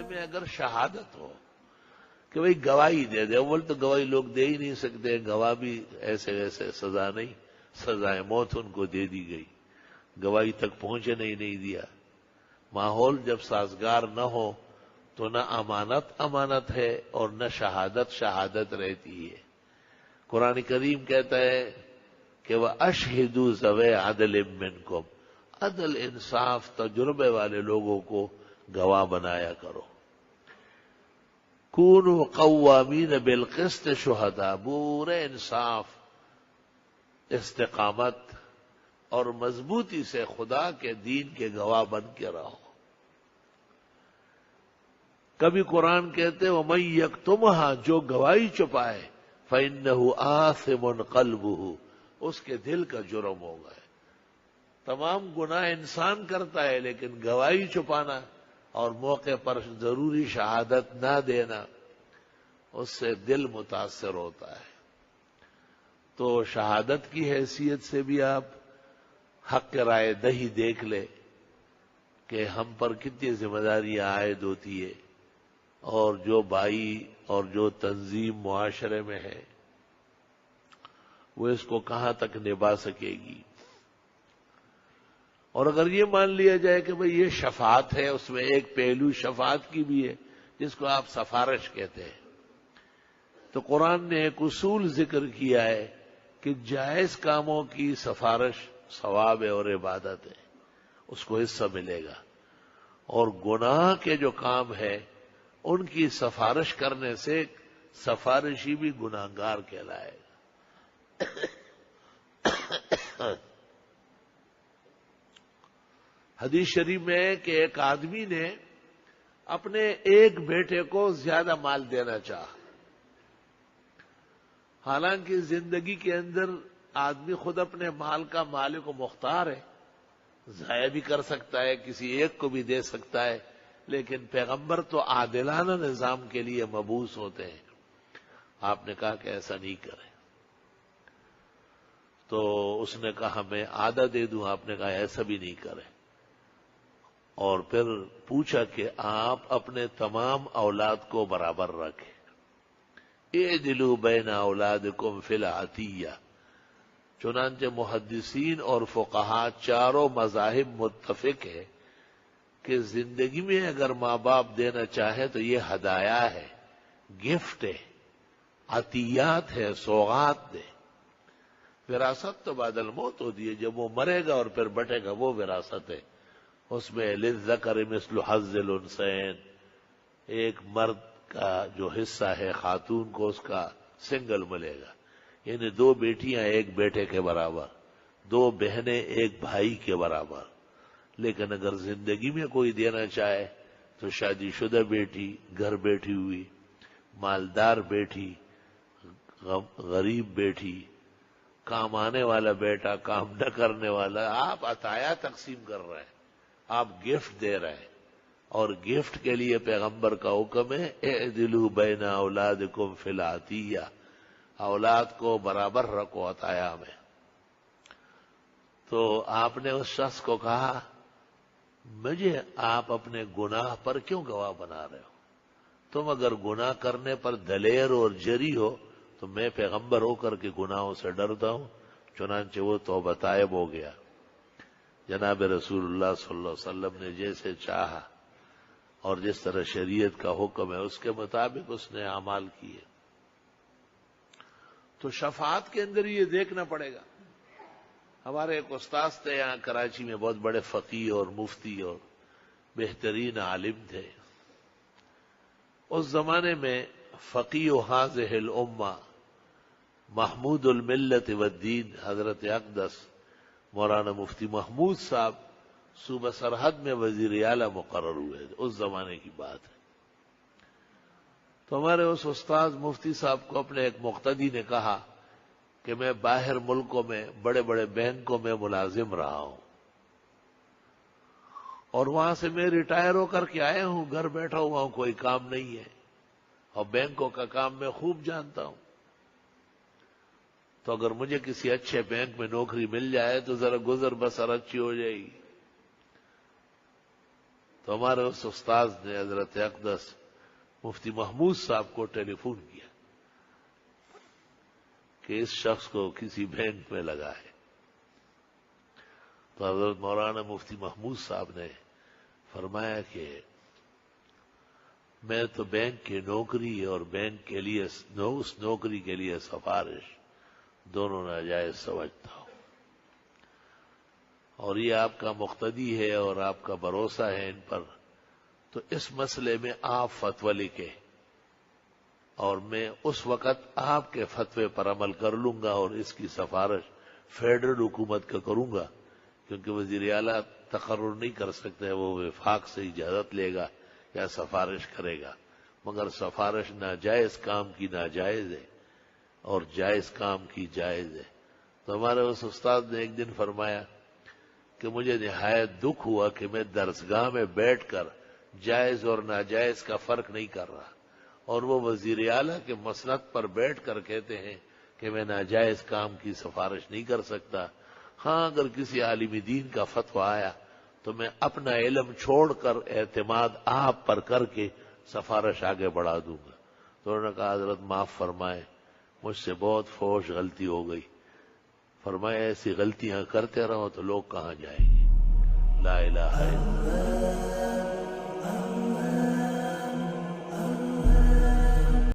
میں اگر شہادت ہو کہ بھئی گواہی دے دے، اول تو گواہی لوگ دے ہی نہیں سکتے، گواہ بھی ایسے ویسے سزا نہیں، سزائے موت ان کو دے دی گئی، گواہی تک پہنچے نہیں دیا۔ ماحول جب سازگار نہ ہو تو نہ امانت ہے اور نہ شہادت رہتی ہے۔ قرآن کریم کہتا ہے کہ وَأَشْهِدُوا ذَوَيْ عَدْلٍ مِّنْكُمْ، عدل انصاف تجربے والے لوگوں کو گواہ بنایا کرو۔ کونوا قوامین بالقسط شہداء، پورے انصاف، استقامت اور مضبوطی سے خدا کے دین کے گواہ بن کے رہو۔ کبھی قرآن کہتے وَمَن يَكْتُمْهَا، جو گواہی چھپائے فَإِنَّهُ آثِمٌ قَلْبُهُ، اس کے دل کا جرم ہوگا۔ تمام گناہ انسان کرتا ہے، لیکن گواہی چھپانا اور موقع پر ضروری شہادت نہ دینا، اس سے دل متاثر ہوتا ہے۔ تو شہادت کی حیثیت سے بھی آپ حق رائے دہی دیکھ لے کہ ہم پر کتنی ذمہ داریاں عائد ہوتی ہے، اور جو بھائی اور جو تنظیم معاشرے میں ہے وہ اس کو کہاں تک نبھا سکے گی۔ اور اگر یہ مان لیا جائے کہ بھئی یہ شفاعت ہے، اس میں ایک پہلو شفاعت کی بھی ہے جس کو آپ سفارش کہتے ہیں، تو قرآن نے ایک اصول ذکر کیا ہے کہ جائز کاموں کی سفارش ثواب ہے اور عبادت ہے، اس کو حصہ ملے گا، اور گناہ کے جو کام ہے ان کی سفارش کرنے سے سفارشی بھی گناہگار کہلائے گا۔ حدیث شریف میں ہے کہ ایک آدمی نے اپنے ایک بیٹے کو زیادہ مال دینا چاہا، حالانکہ زندگی کے اندر آدمی خود اپنے مال کا مالک و مختار ہے، ضائع بھی کر سکتا ہے، کسی ایک کو بھی دے سکتا ہے، لیکن پیغمبر تو عادلانہ نظام کے لیے مبعوث ہوتے ہیں۔ آپ نے کہا کہ ایسا نہیں کریں، تو اس نے کہا میں آدھا دے دوں، آپ نے کہا ایسا بھی نہیں کریں، اور پھر پوچھا کہ آپ اپنے تمام اولاد کو برابر رکھیں، اعدلوا بین اولادکم فی العطیہ۔ چنانچہ محدثین اور فقہاء چاروں مذاہب متفق ہے کہ زندگی میں اگر ماں باپ دینا چاہے تو یہ ہدایہ ہے، گفٹ ہے، عطیات ہے، سوغات دے۔ وراثت تو بعد الموت ہوتی ہے، جب وہ مرے گا اور پھر بٹے گا، وہ وراثت ہے۔ اس میں للذکر مثل حظ الانثیین، ایک مرد کا جو حصہ ہے خاتون کو اس کا سنگل ملے گا، یعنی دو بیٹیاں ایک بیٹے کے برابر، دو بہنیں ایک بھائی کے برابر۔ لیکن اگر زندگی میں کوئی دینا چاہے تو شادی شدہ بیٹی، گھر بیٹھی ہوئی، مالدار بیٹی، غریب بیٹی، کام آنے والا بیٹا، کام نہ کرنے والا، آپ عطایا تقسیم کر رہے ہیں، آپ گفٹ دے رہے ہیں، اور گفٹ کے لیے پیغمبر کا حکم ہے اعدلوا بین اولادکم فی العطیہ، اولاد کو برابر رکھو عطایا میں۔ تو آپ نے اس شخص کو کہا مجھے آپ اپنے گناہ پر کیوں گواہ بنا رہے ہو؟ تم اگر گناہ کرنے پر دلیر اور جری ہو تو میں پیغمبر ہو کر کے گناہوں سے ڈرتا ہوں۔ چنانچہ وہ توبہ طائب ہو گیا۔ جناب رسول اللہ صلی اللہ علیہ وسلم نے جیسے چاہا اور جس طرح شریعت کا حکم ہے اس کے مطابق اس نے اعمال کیے۔ تو شفاعت کے اندر یہ دیکھنا پڑے گا۔ ہمارے ایک استاد تھے یہاں کراچی میں، بہت بڑے فقیہ اور مفتی اور بہترین عالم تھے۔ اس زمانے میں فقیہ ہذہ الامہ محمود الملت والدین حضرت اقدس مولانا مفتی محمود صاحب صوبہ سرحد میں وزیر اعلیٰ مقرر ہوئے، اس زمانے کی بات ہے۔ تو ہمارے اس استاد مفتی صاحب کو اپنے ایک مقتدی نے کہا کہ میں باہر ملکوں میں بڑے بڑے بینکوں میں ملازم رہا ہوں، اور وہاں سے میں ریٹائر ہو کر کے آیا ہوں، گھر بیٹھا ہوا ہوں، کوئی کام نہیں ہے، اور بینکوں کا کام میں خوب جانتا ہوں، تو اگر مجھے کسی اچھے بینک میں نوکری مل جائے تو ذرا گزر بسر اچھی ہو جائے گی۔ تو ہمارے اس استاذ نے حضرت اقدس مفتی محمود صاحب کو ٹیلی فون کیا کہ اس شخص کو کسی بینک میں لگا ہے. تو حضرت مولانا مفتی محمود صاحب نے فرمایا کہ میں تو بینک کی نوکری اور بینک کے لیے اس نوکری کے لیے سفارش دونوں ناجائز سمجھتا ہوں، اور یہ آپ کا مقتدی ہے اور آپ کا بھروسہ ہے ان پر، تو اس مسئلے میں آپ فتویٰ لکھیں اور میں اس وقت آپ کے فتوے پر عمل کر لوں گا اور اس کی سفارش فیڈرل حکومت کا کروں گا، کیونکہ وزیر اعلیٰ تقرر نہیں کر سکتے، وہ وفاق سے اجازت لے گا یا سفارش کرے گا، مگر سفارش ناجائز کام کی ناجائز ہے اور جائز کام کی جائز ہے. تو ہمارے اس استاد نے ایک دن فرمایا کہ مجھے نہایت دکھ ہوا کہ میں درسگاہ میں بیٹھ کر جائز اور ناجائز کا فرق نہیں کر رہا، اور وہ وزیر اعلیٰ کے مسند پر بیٹھ کر کہتے ہیں کہ میں ناجائز کام کی سفارش نہیں کر سکتا. ہاں اگر کسی عالم دین کا فتویٰ آیا تو میں اپنا علم چھوڑ کر اعتماد آپ پر کر کے سفارش آگے بڑھا دوں گا. تو انہوں نے کہا حضرت معاف فرمائے، مجھ سے بہت فوش غلطی ہو گئی. فرمایا ایسی غلطیاں کرتے رہو تو لوگ کہاں جائیں گے. لا الہ الا اللہ.